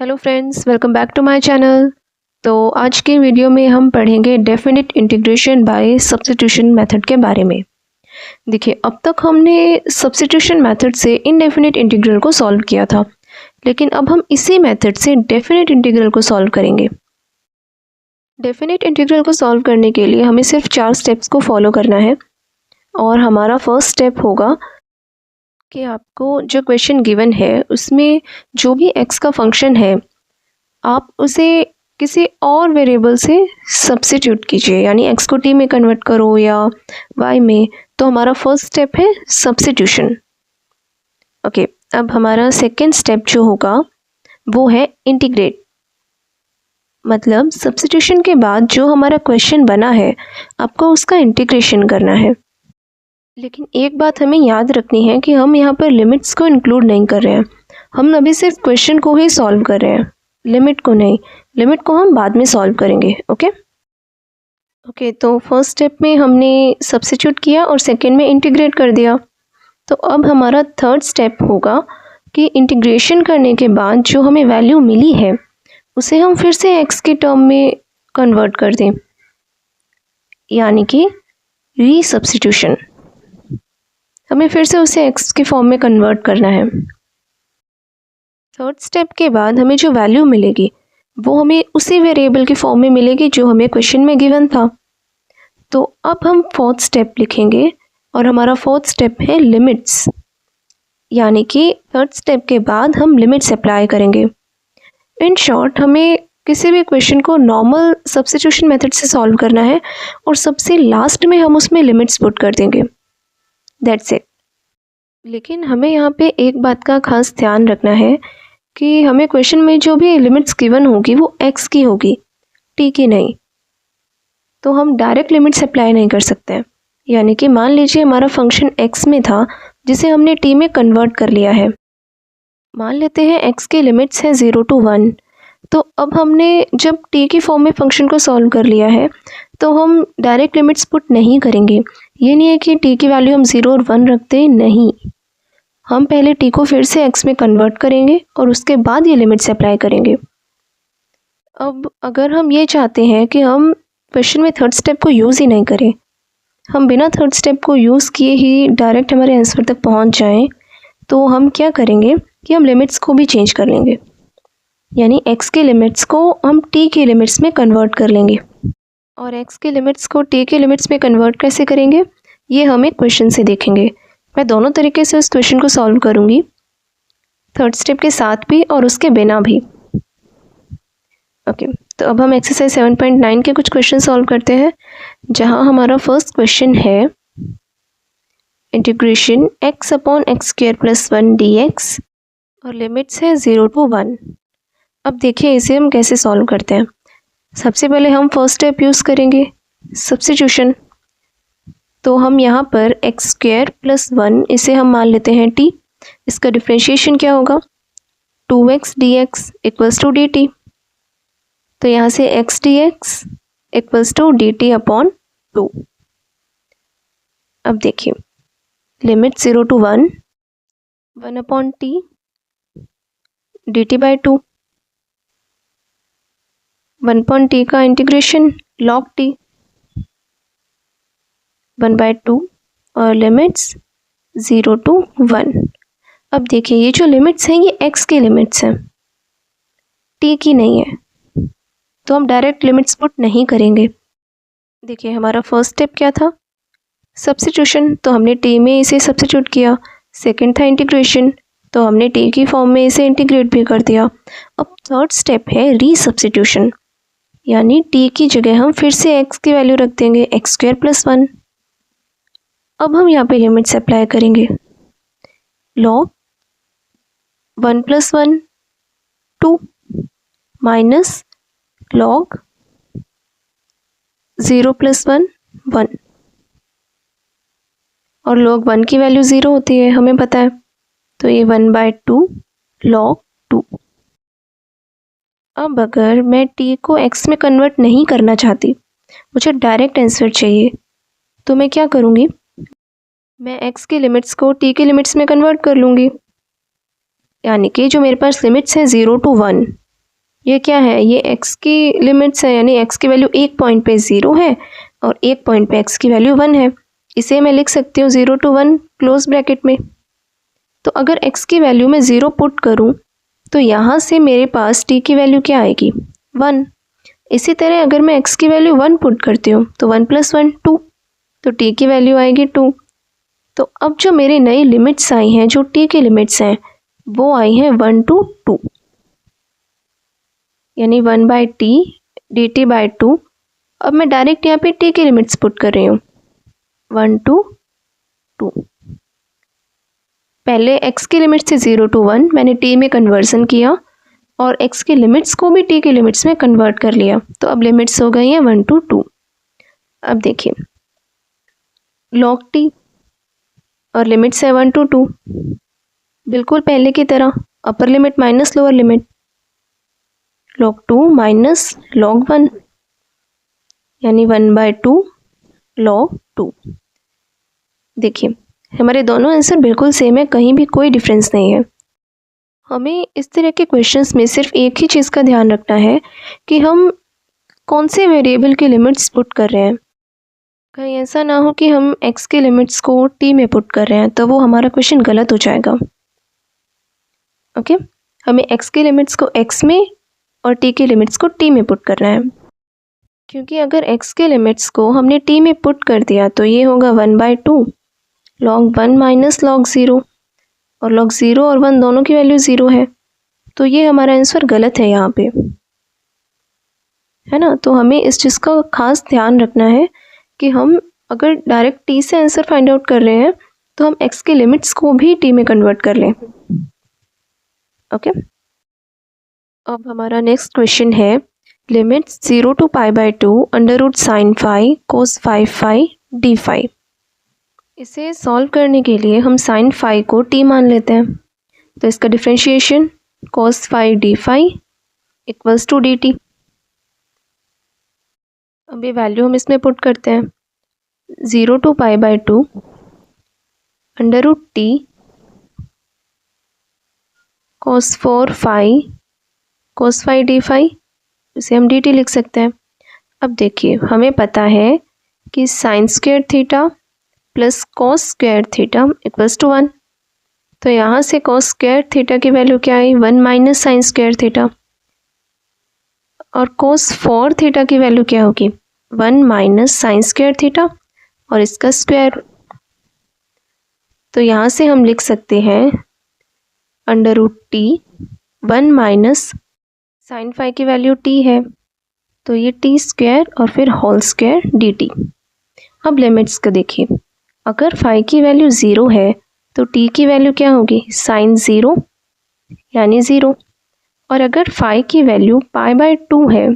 Hello friends, welcome back to my channel. तो आज के वीडियो में हम पढ़ेंगे definite integration by substitution method के बारे में। देखिए, अब तक हमने सब्स्टिट्यूशन मेथड से इनडेफिनेट इंटीग्रल को सॉल्व किया था, लेकिन अब हम इसी मेथड से डेफिनेट इंटीग्रल को सॉल्व करेंगे। डेफिनेट इंटीग्रल को सॉल्व करने के लिए हमें सिर्फ 4 स्टेप्स को फॉलो करना है। और हमारा फर्स्ट स्टेप होगा कि आपको जो क्वेश्चन गिवन है उसमें जो भी x का फंक्शन है आप उसे किसी और वेरिएबल से सब्स्टिट्यूट कीजिए, यानी x को t में कन्वर्ट करो या y में। तो हमारा फर्स्ट स्टेप है सब्स्टिट्यूशन। ओके, अब हमारा सेकंड स्टेप जो होगा वो है इंटीग्रेट। मतलब सब्स्टिट्यूशन के बाद जो हमारा क्वेश्चन बना है आपको उसका इंटीग्रेशन करना है। लेकिन एक बात हमें याद रखनी है कि हम यहाँ पर लिमिट्स को इंक्लूड नहीं कर रहे हैं, हम अभी सिर्फ क्वेश्चन को ही सॉल्व कर रहे हैं, लिमिट को नहीं। लिमिट को हम बाद में सॉल्व करेंगे। ओके, तो फर्स्ट स्टेप में हमने सब्स्टिट्यूट किया और सेकंड में इंटीग्रेट कर दिया। तो अब हमारा थर्ड स्टेप होगा कि इंटीग्रेशन करने के बाद जो हमें वैल्यू मिली है उसे हम फिर से एक्स के टर्म में कन्वर्ट कर दें, यानी कि रीसब्स्टिट्यूशन। हमें फिर से उसे x के फॉर्म में कन्वर्ट करना है। थर्ड स्टेप के बाद हमें जो वैल्यू मिलेगी वो हमें उसी वेरिएबल के फॉर्म में मिलेगी जो हमें क्वेश्चन में गिवन था। तो अब हम फोर्थ स्टेप लिखेंगे और हमारा फोर्थ स्टेप है लिमिट्स, यानी कि थर्ड स्टेप के बाद हम लिमिट्स अप्लाई करेंगे। इन शॉर्ट, हमें किसी भी क्वेश्चन को नॉर्मल सब्स्टिट्यूशन मेथड से सॉल्व करना है और सबसे लास्ट में हम उसमें लिमिट्स पुट कर देंगे। That's it. लेकिन हमें यहाँ पे एक बात का खास ध्यान रखना है कि हमें क्वेश्चन में जो भी लिमिट्स गिवन होगी वो x की होगी, t की नहीं। तो हम डायरेक्ट लिमिट्स अप्लाई नहीं कर सकते हैं। यानी कि मान लीजिए हमारा फंक्शन x में था जिसे हमने t में कन्वर्ट कर लिया है। मान लेते हैं x की लिमिट्स हैं 0 to 1। तो अब हमने जब t की फॉर्म में फंक्शन को सॉल्व कर लिया है तो हम डायरेक्ट लिमिट्स पुट नहीं करेंगे। ये नहीं है कि t की वैल्यू हम 0 और 1 रखते, नहीं। हम पहले t को फिर से x में कन्वर्ट करेंगे और उसके बाद ये लिमिट्स अप्लाई करेंगे। अब अगर हम ये चाहते हैं कि हम क्वेश्चन में थर्ड स्टेप को यूज़ ही नहीं करें, हम बिना थर्ड स्टेप को यूज़ किए ही डायरेक्ट हमारे आंसर तक पहुंच जाएं, तो हम क्या करेंगे कि हम लिमिट्स को भी चेंज कर लेंगे। यानी x के लिमिट्स को हम t के लिमिट्स में कन्वर्ट कर लेंगे। और x के लिमिट्स को t के लिमिट्स में कन्वर्ट कैसे करेंगे ये हमें क्वेश्चन से देखेंगे। मैं दोनों तरीके से उस क्वेश्चन को सॉल्व करूंगी, थर्ड स्टेप के साथ भी और उसके बिना भी। ओके, तो अब हम एक्सरसाइज 7.9 के कुछ क्वेश्चन सॉल्व करते हैं, जहां हमारा फर्स्ट क्वेश्चन है integration x upon x square plus 1 dx और लिमिट्स है 0 to 1। अब देखिए इसे हम कैसे सॉल्व करते हैं। सबसे पहले हम फर्स्ट स्टेप यूज़ करेंगे सब्स्टिट्यूशन। तो हम यहाँ पर एक्स स्क्वायर प्लस 1 इसे हम मान लेते हैं t। इसका डिफ्रेंशिएशन क्या होगा, 2x dx equals to dt। तो यहाँ से x dx equals to dt upon 2। अब देखिए limit 0 to 1, 1 upon t dt by 2, 1 upon t का इंटीग्रेशन log t 1/2 और लिमिट्स 0 to 1। अब देखिए ये जो लिमिट्स हैं ये x की लिमिट्स हैं, t की नहीं है, तो हम डायरेक्ट लिमिट्स पुट नहीं करेंगे। देखिए हमारा फर्स्ट स्टेप क्या था, सब्स्टिट्यूशन। तो हमने t में इसे सब्स्टिट्यूट किया। सेकंड था इंटीग्रेशन, तो हमने t की फॉर्म में इसे इंटीग्रेट भी कर दिया। अब थर्ड स्टेप है रीसब्स्टिट्यूशन, यानी t की जगह हम फिर से x की वैल्यू रख देंगे, एक्स स्क्वायर प्लस 1। अब हम यहाँ पे लिमिट्स अप्लाई करेंगे, log 1 plus 1 2 minus log 0 plus 1 1। और log 1 की वैल्यू 0 होती है, हमें पता है। तो ये 1/2 log 2। अब अगर मैं t को x में कन्वर्ट नहीं करना चाहती, मुझे डायरेक्ट आंसर चाहिए, तो मैं क्या करूँगी, मैं x की लिमिट्स को t की लिमिट्स में कन्वर्ट कर लूँगी। यानी कि जो मेरे पास लिमिट्स हैं 0 to 1, ये क्या है, ये x की लिमिट्स है, यानी x की वैल्यू एक पॉइंट पे 0 है और एक पॉइंट पे x की वैल्यू 1 है। इसे मैं लिख सकती हूँ 0 to 1 क्लोज ब्रैकेट में। तो अगर x की वैल्यू में 0 पुट करूँ तो यहाँ से मेरे पास t की वैल्यू क्या आएगी, 1। इसी तरह अगर मैं x की वैल्यू 1 पुट करती हूँ तो 1 + 1 2, तो t की वैल्यू आएगी 2। तो अब जो मेरी नई लिमिट्स आई हैं, जो t की लिमिट्स हैं, वो आई हैं 1 to 2, यानी 1/t dt/2। अब मैं डायरेक्ट यहाँ पे t की लिमिट्स पुट कर रही हूँ, 1 to 2। पहले x की लिमिट से 0 to 1 मैंने t में कन्वर्जन किया और x की लिमिट्स को भी t की लिमिट्स में कन्वर्ट कर लिया, तो अब लिमिट्स हो गई हैं 1 to 2। अब देखिए log t और लिमिट्स है 1 to 2, बिल्कुल पहले की तरह upper limit minus lower limit, log 2 minus log 1, यानी 1/2 log 2। देखिए हमारे दोनों आंसर बिल्कुल सेम है, कहीं भी कोई डिफरेंस नहीं है। हमें इस तरह के क्वेश्चंस में सिर्फ एक ही चीज़ का ध्यान रखना है कि हम कौन से वेरिएबल की लिमिट्स पुट कर रहे हैं। कहीं ऐसा ना हो कि हम x की लिमिट्स को t में पुट कर रहे हैं, तो वो हमारा क्वेश्चन गलत हो जाएगा। ओके, हमें x की लिमिट्स को x में और t की लिमिट्स को t में पुट करना है, क्योंकि अगर x की लिमिट्स को हमने t में पुट कर दिया तो ये होगा 1/2 log 1 माइनस log 0, और log 0 और 1 दोनों की वैल्यू 0 है, तो ये हमारा आंसर गलत है यहाँ पे, है ना। तो हमें इस चीज़ का खास ध्यान रखना है कि हम अगर डायरेक्ट t से आंसर फाइंड आउट कर रहे हैं तो हम x के लिमिट्स को भी t में कन्वर्ट कर लें। ओके, अब हमारा नेक्स्ट क्वेश्चन है limits 0 to π/2 √sin phi cos 5phi d phi। इसे सॉल्व करने के लिए हम sin phi को t मान लेते हैं, तो इसका differentiation cos phi d phi equals to dt। अब ये वैल्यू हम इसमें पुट करते हैं, 0 to π/2 √t cos 4 phi cos phi d phi, इसे हम dt लिख सकते हैं। अब देखिए हमें पता है कि sin square theta plus cos square theta equals to 1, तो यहाँ से cos स्क्वायर थीटा की वैल्यू क्या आई, 1 माइनस साइन स्क्वायर थीटा, और cos 4 थीटा की वैल्यू क्या होगी, 1 माइनस साइन स्क्वायर थीटा और इसका स्क्वायर। तो यहाँ से हम लिख सकते हैं √t 1 माइनस साइन फाई की वैल्यू t है, तो ये t स्क्वायर और फिर होल स्क्वायर dt। अब लिमिट्स को देखिए, अगर फाई की वैल्यू 0 है तो t की वैल्यू क्या होगी, साइन 0 यानी 0, और अगर फाई की वैल्यू π/2 है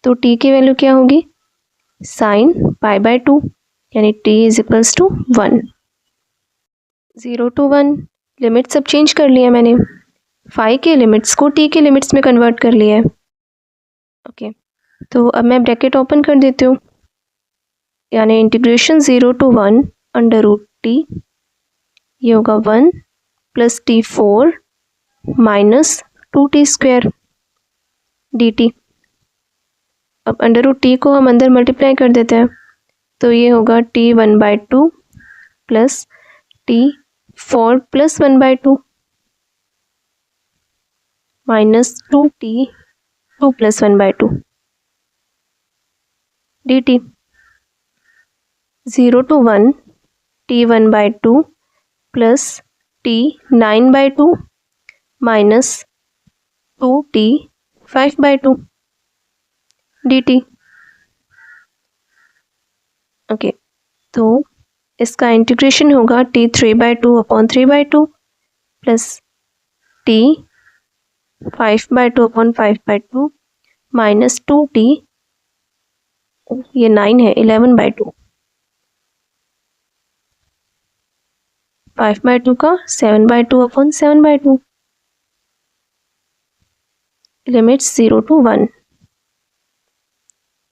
तो t की वैल्यू क्या होगी, साइन π/2 यानी t is equals to 1। 0 to 1 limits सब चेंज कर लिया मैंने, फाई के लिमिट्स को t के लिमिट्स में कन्वर्ट कर लिया है। ओके, तो अब मैं ब्रैकेट ओपन कर देती हूँ, यानी इंटीग्रेशन 0 to 1 √t, ये होगा 1 + t4 minus 2t square dt। अब √t को हम अंदर मल्टीप्लाई कर देते हैं, तो ये होगा t 1/2 plus t4 + 1/2 minus 2t 2 + 1/2 dt। 0 to 1 t 1/2 plus t 9/2 minus 2t 5/2 dt। Okay, तो इसका इंटीग्रेशन होगा t 3/2 upon 3/2 plus t 5/2 upon 5/2 minus 2t, ये 9 है, 11/2, 5/2 का 7/2 upon 7/2। Limits 0 to 1,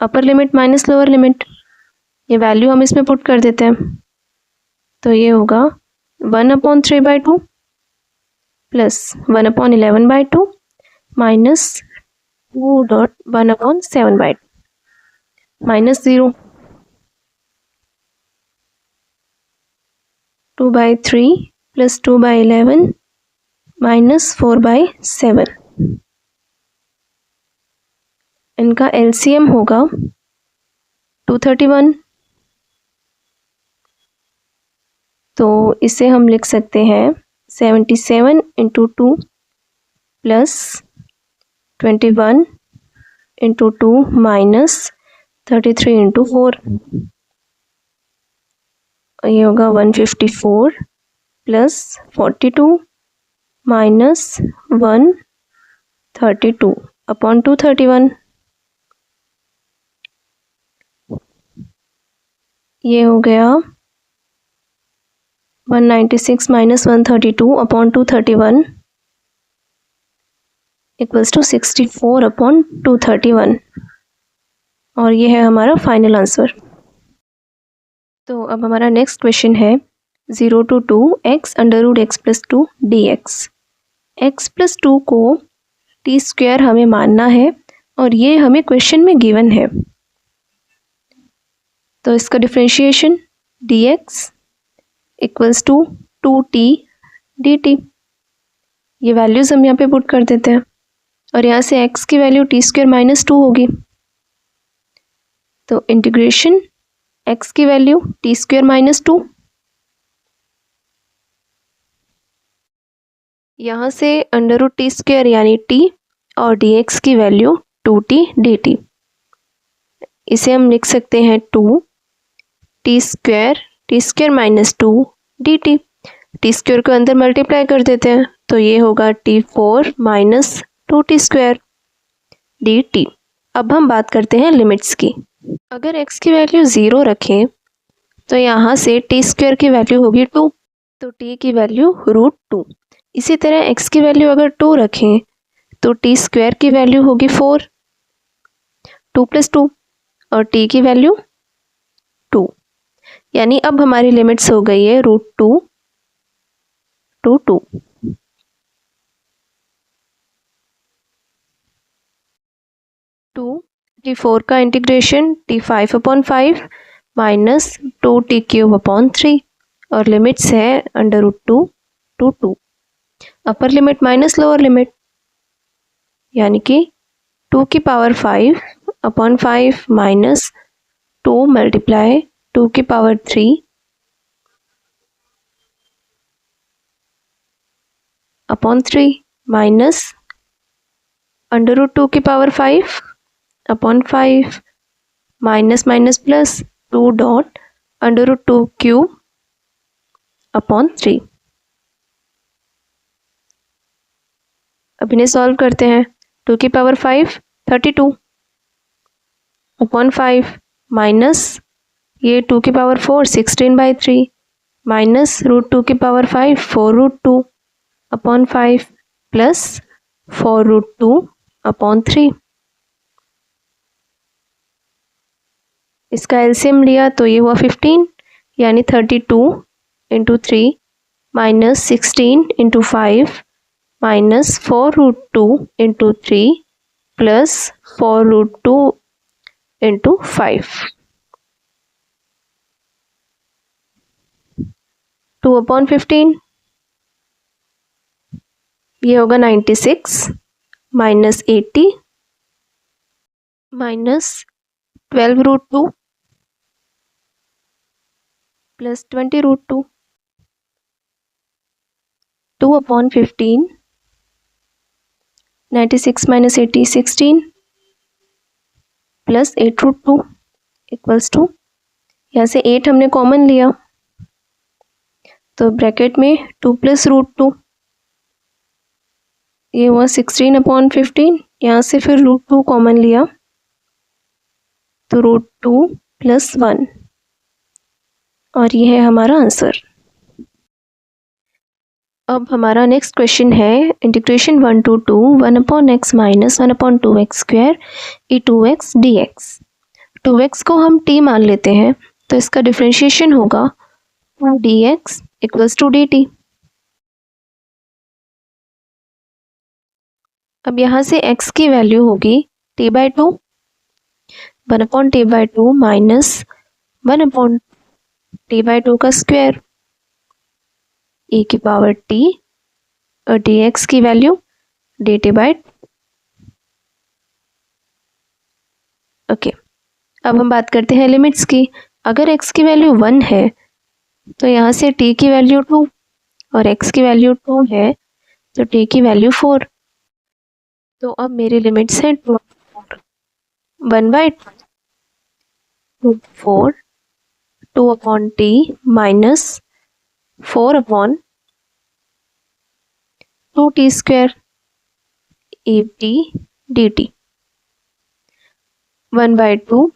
upper limit minus lower limit, ये वैल्यू हम इसमें put कर देते हैं, तो ये होगा 1/3/2 plus 1/11/2 minus 2.1/7 minus 0 2/3 plus 2/11 minus 4/7। इनका एलसीएम होगा 231। तो इसे हम लिख सकते हैं 77 × 2 प्लस 21 × 2 माइनस 33 × 4। ये होगा 154 प्लस 42 माइनस 132/231। ये हो गया 196 माइनस 132/231 इक्वल्स टू 64/231। और ये है हमारा फाइनल आंसर। तो अब हमारा नेक्स्ट क्वेश्चन है 0 to 2 x √x + 2 dx। x + 2 को t² हमें मानना है और ये हमें क्वेश्चन में गिवन है। तो इसका differentiation dx equals to 2t dt। ये वैल्यूज़ हम यहाँ पे पुट कर देते हैं और यहाँ से x की वैल्यू t² - 2 होगी। तो इंटीग्रेशन x की वैल्यू t² - 2, यहाँ से √t² यानी t और dx की वैल्यू 2t dt। इसे हम लिख सकते हैं 2 t² - 2 dt। t² को अंदर मल्टीप्लाई कर देते हैं तो ये होगा t4 - 2t² dt। अब हम बात करते हैं लिमिट्स की। अगर x की वैल्यू 0 रखें तो यहाँ से t² की वैल्यू होगी 2, तो t की वैल्यू √2। इसी तरह x की वैल्यू अगर 2 रखें तो t² की वैल्यू होगी 4, 2 + 2 और t की वैल्यू 2। यानी अब हमारी लिमिट्स हो गई है √2 to 2। t4 का इंटीग्रेशन t5/5 माइनस 2t³ और लिमिट्स है √2 to 2। Upper limit minus lower limit यानी कि 2⁵/5 minus 2 × 2⁵ minus √2⁵/5 minus minus plus 2.√2³ अब इन्हें सॉल्व करते हैं। 2⁵5 32/5 माइनस ये 2⁵4 16/3 माइनस √2⁵5 4√2/5 प्लस 4√2/3। इसका एलसीएम लिया तो ये हुआ 15 यानी 32 × 3 माइनस 16 × 5 माइनस 4√2 × 3 प्लस 4√2 × 5 2/15। ये होगा 96 minus 80 minus 12√2 plus 20√2 2/15। 96 minus 80 16 plus 8√2 equals to, यहाँ से 8 हमने कॉमन लिया तो ब्रैकेट में 2 + √2 ये हुआ 16/15। यहाँ से फिर √2 कॉमन लिया तो √2 + 1 और ये है हमारा आंसर। अब हमारा नेक्स्ट क्वेश्चन है integration 1 to 2 1/x - 1/2x² e 2x dx। 2x को हम t मान लेते हैं तो इसका डिफरेंशिएशन होगा 2dx इक्वल्स टू dt। अब यहाँ से x की वैल्यू होगी t/2, 1/t/2 माइनस 1/t/2 का स्क्वायर e की पावर t और dx की वैल्यू dt/। ओके, अब हम बात करते हैं लिमिट्स की। अगर x की वैल्यू 1 है तो यहाँ से t की वैल्यू 2 और x की वैल्यू 2 है तो t की वैल्यू 4। तो अब मेरी लिमिट्स हैं 2 1/2 4 2/t minus 4/2t² et dt। 1/2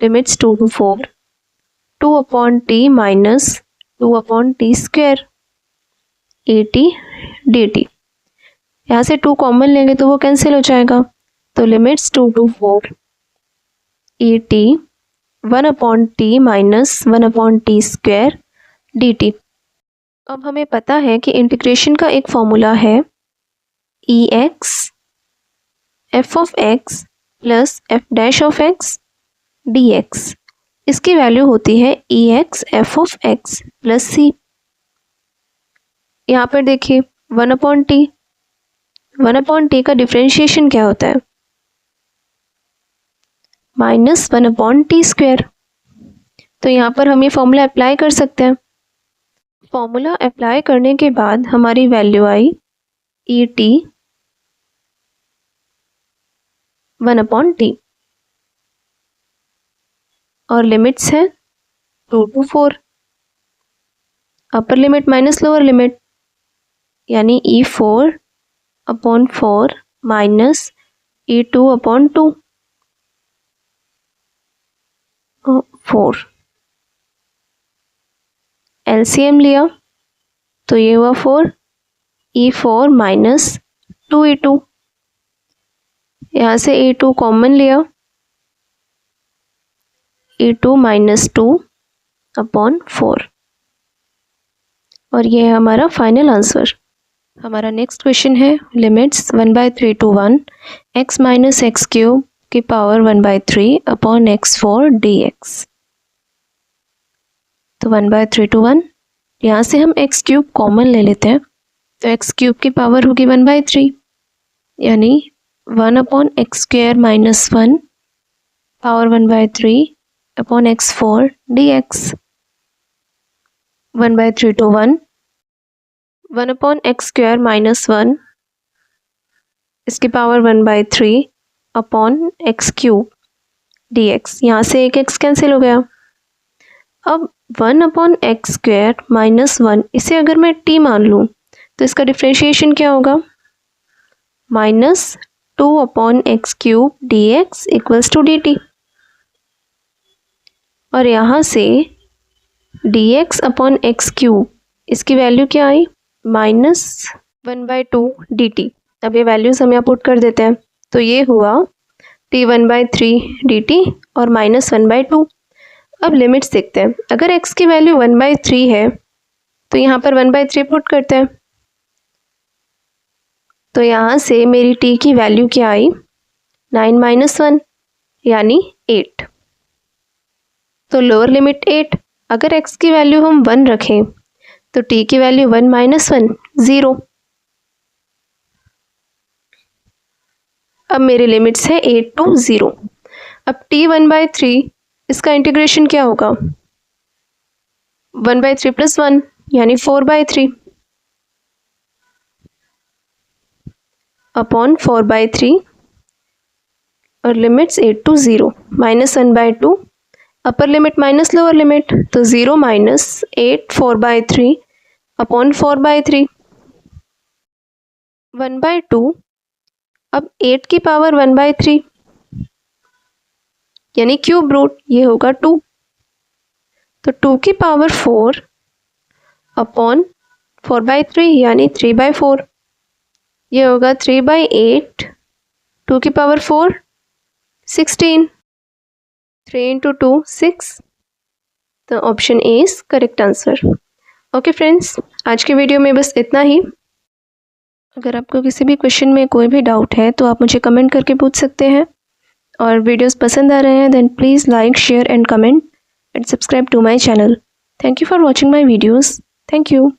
limits 2 to 4 2/t minus 2/t² et dt। यहाँ से 2 कॉमन लेंगे तो वो कैंसिल हो जाएगा, तो limits 2 to 4 et 1/t minus 1/t² dt। अब हमें पता है कि इंटीग्रेशन का एक फॉर्मूला है ex f(x) plus f' dx। इसकी वैल्यू होती है ex f(x) प्लस c। यहाँ पर देखिए 1/t का डिफरेंशिएशन क्या होता है, माइनस 1/t²। तो यहाँ पर हम ये फॉर्मूला अप्लाई कर सकते हैं। फॉर्मूला अप्लाई करने के बाद हमारी वैल्यू आई et 1/t और लिमिट्स है 2 to 4, upper limit minus lower limit यानी e4/4 माइनस e2/2 4। एलसीएम लिया तो ये हुआ 4 e4 माइनस 2e2। यहाँ से e2 कॉमन लिया e2 माइनस 2/4 और ये है हमारा फाइनल आंसर। हमारा नेक्स्ट क्वेश्चन है limits 1/3 to 1 x minus x³ की पावर 1/3/x4 dx। तो 1/3 to 1 यहाँ से हम x³ कॉमन ले लेते हैं तो x³ की पावर होगी 1/3 यानी 1/x² minus 1 power 1/3/x4 dx। 1/3 to 1 1/x² minus 1 इसकी पावर 1/3/x³ dx। यहाँ से एक x कैंसिल हो गया। अब 1/x² माइनस 1 इसे अगर मैं t मान लूँ तो इसका डिफरेंशिएशन क्या होगा, minus 2/x³ dx equals to dt। और यहाँ से dx/x³ इसकी वैल्यू क्या आई, माइनस 1/2 dt। अब ये वैल्यूज़ हम यहाँ पुट कर देते हैं तो ये हुआ t 1/3 dt और माइनस 1/2। अब लिमिट्स देखते हैं। अगर x की वैल्यू 1/3 है तो यहाँ पर 1/3 पुट करते हैं तो यहाँ से मेरी t की वैल्यू क्या आई, 9 - 1 यानी 8। तो लोअर लिमिट 8। अगर x की वैल्यू हम 1 रखें तो t की वैल्यू 1 - 1 0। अब मेरी लिमिट्स है 8 to 0। अब t 1/3 इसका इंटीग्रेशन क्या होगा, 1/3 + 1 यानी 4/3 अपॉन 4/3 और limits 8 to 0 minus 1/2 upper limit minus lower limit तो 0 माइनस 8 4/3 अपॉन 4/3 1/2। अब 8 की पावर 1/3 यानी क्यूब रूट ये होगा 2 तो 2 की पावर 4 अपॉन 4/3 यानी 3/4 ये होगा 3/8 2 की पावर 4 16 3 × 2 6। तो option A is correct answer. Okay friends, आज की वीडियो में बस इतना ही। अगर आपको किसी भी क्वेश्चन में कोई भी डाउट है तो आप मुझे कमेंट करके पूछ सकते हैं। और वीडियोस पसंद आ रहे हैं then please like, share and comment and subscribe to my channel. Thank you for watching my videos. Thank you.